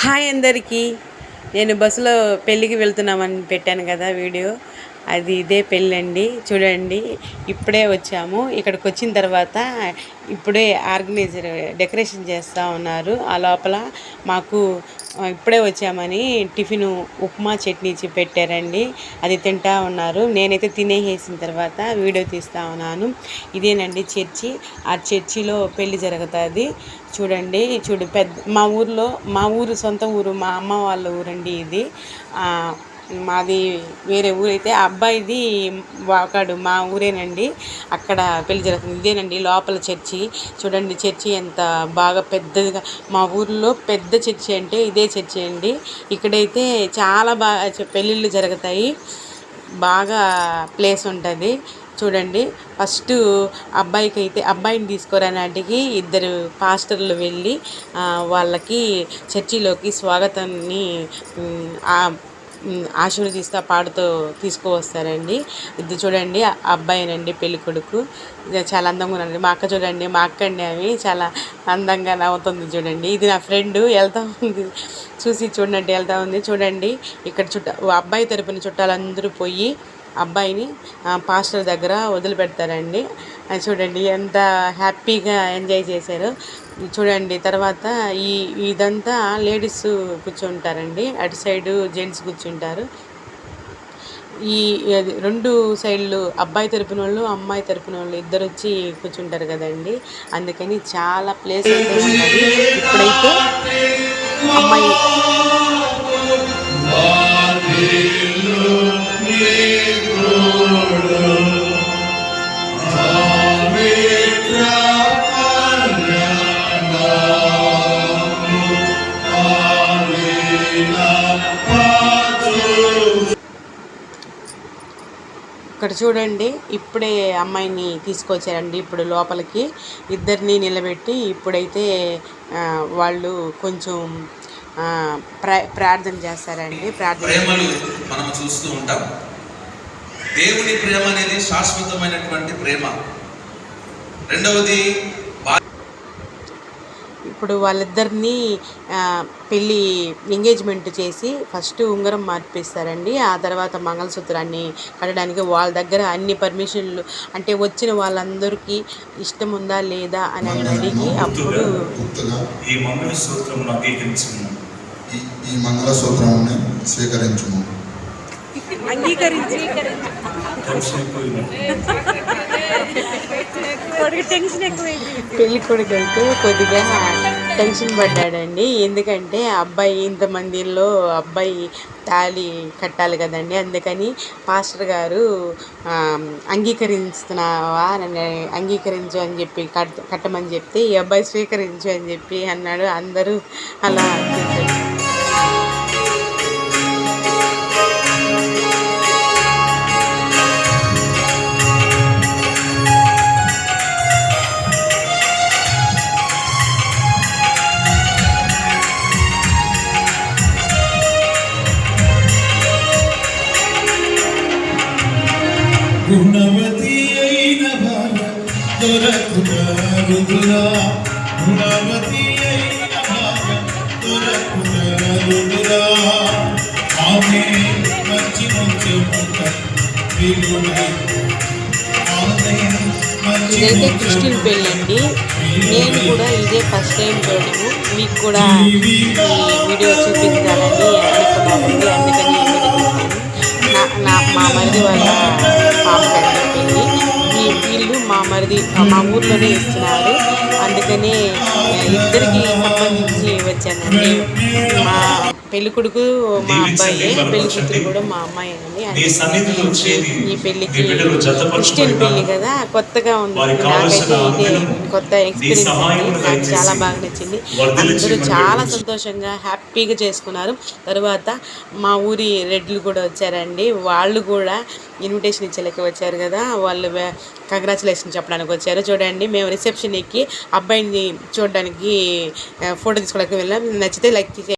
Hi అందరికీ. నేను బస్సులో పెళ్ళికి వెళ్తున్నామని పెట్టాను కదా వీడియో, అది ఇదే పెళ్ళి అండి. చూడండి, ఇప్పుడే వచ్చాము. ఇక్కడికి వచ్చిన తర్వాత ఇప్పుడే ఆర్గనైజర్ డెకరేషన్ చేస్తూ ఉన్నారు. ఆ లోపల మాకు ఇప్పుడే వచ్చామని టిఫిన్ ఉప్మా చట్నీ పెట్టారండి. అది తింటా ఉన్నారు. నేనైతే తినేసేసిన తర్వాత వీడియో తీస్తూ ఉన్నాను. ఇదేనండి చర్చి. ఆ చర్చిలో పెళ్ళి జరుగుతుంది. చూడండి, పెద్ద మా ఊరు సొంత ఊరు, మా అమ్మ వాళ్ళ ఊరండి ఇది. మాది వేరే ఊరైతే అబ్బాయిది వాకాడు మా ఊరేనండి. అక్కడ పెళ్లి జరుగుతుంది. ఇదేనండి లోపల చర్చి. చూడండి, చర్చి ఎంత బాగా పెద్దదిగా. మా ఊర్లో పెద్ద చర్చి అంటే ఇదే చర్చి అండి. ఇక్కడైతే చాలా బాగా పెళ్ళిళ్ళు జరుగుతాయి. బాగా ప్లేస్ ఉంటుంది. చూడండి, ఫస్ట్ అబ్బాయిని తీసుకురానాటికి ఇద్దరు పాస్టర్లు వెళ్ళి వాళ్ళకి చర్చిలోకి స్వాగతాన్ని ఆశీర్వదిస్తా పాడుతూ తీసుకువస్తారండి. ఇది చూడండి, అబ్బాయినండి పెళ్ళి కొడుకు. చాలా అందంగా ఉన్నారండి. మా అక్క చూడండి, మా అక్క అండి, ఆమె చాలా అందంగా నవ్వుతుంది. చూడండి, ఇది నా ఫ్రెండ్ వెళ్తూ ఉంది. చూడండి వెళ్తూ ఉంది. చూడండి, ఇక్కడ అబ్బాయి తరపున చుట్టాలందరూ పోయి అబ్బాయిని పాస్టర్ దగ్గర వదిలిపెడతారండి. చూడండి ఎంత హ్యాపీగా ఎంజాయ్ చేశారు. చూడండి, తర్వాత ఇదంతా లేడీస్ కూర్చుంటారండి, అటు సైడు జెంట్స్ కూర్చుంటారు. ఈ రెండు సైడ్లు అబ్బాయి తరపున వాళ్ళు, అమ్మాయి తరపున వాళ్ళు ఇద్దరు వచ్చి కూర్చుంటారు కదండి. అందుకని చాలా ప్లేస్ అయితే ఉంటుంది. ఇప్పుడైతే అమ్మాయి ఇక్కడ చూడండి, ఇప్పుడే అమ్మాయిని తీసుకొచ్చారండి. ఇప్పుడు లోపలికి ఇద్దరిని నిలబెట్టి ఇప్పుడైతే వాళ్ళు కొంచెం ప్రార్థన చేస్తారండి. ప్రేమలు మనం చూస్తూ ఉంటాం. దేవుని ప్రేమ అనేది శాశ్వతమైనటువంటి ప్రేమ. రెండవది, ఇప్పుడు వాళ్ళిద్దరినీ పెళ్ళి ఎంగేజ్మెంట్ చేసి ఫస్ట్ ఉంగరం మార్పిస్తారండి. ఆ తర్వాత మంగళసూత్రాన్ని కట్టడానికి వాళ్ళ దగ్గర అన్ని పర్మిషన్లు, అంటే వచ్చిన వాళ్ళందరికీ ఇష్టం ఉందా లేదా అని అడిగి అప్పుడు ఈ మంగళసూత్రాన్ని స్వీకరించుము, అంగీకరించి పెళ్లి కొడుకు అయితే కొద్దిగా టెన్షన్ పడ్డాడండి. ఎందుకంటే అబ్బాయి ఇంతమందిలో అబ్బాయి తాళి కట్టాలి కదండి. అందుకని పాస్టర్ గారు అంగీకరించుతున్నావా, అంగీకరించు అని చెప్పి కట్టమని చెప్తే ఈ అబ్బాయి స్వీకరించు అని చెప్పి అన్నాడు. అందరూ అలా చేశారు. గుణవతి అయిన భార్య దొరకురా, గుణవతి అయిన భార్య దొరకురా, ఆమె మంచి ఇదైతే క్రిస్టియన్ పెళ్ళి అండి. నేను కూడా ఇదే ఫస్ట్ టైం చూడము. మీకు కూడా ఈ వీడియో చూపించాలని అనుకున్నానండి. అందుకని మా మరిది వాళ్ళ పాప పెళ్ళి. వీళ్ళు మా ఊర్లోనే ఇస్తున్నారు. అందుకనే ఇద్దరికి సంబంధించి వచ్చానండి. మా పెళ్లి కొడుకు మా అబ్బాయి, పెళ్లి కూతురు కూడా మా అమ్మాయి అండి. ఈ పెళ్లికి క్రిస్టియన్ పెళ్లి కదా, కొత్తగా ఉంది. నాకైతే ఇదే కొత్త ఎక్స్పీరియన్స్ అండి. నాకు చాలా బాగా నచ్చింది. అందరూ చాలా సంతోషంగా హ్యాపీగా చేసుకున్నారు. తర్వాత మా ఊరి రెడ్లు కూడా వచ్చారండి. వాళ్ళు కూడా ఇన్విటేషన్ ఇచ్చేలకి వచ్చారు కదా, వాళ్ళు కంగ్రాచులేషన్ చెప్పడానికి వచ్చారు. చూడండి, మేము రిసెప్షన్ ఎక్కి అబ్బాయిని చూడడానికి ఫోటో తీసుకోవడానికి వెళ్ళాం. నచ్చితే లైక్ చేసి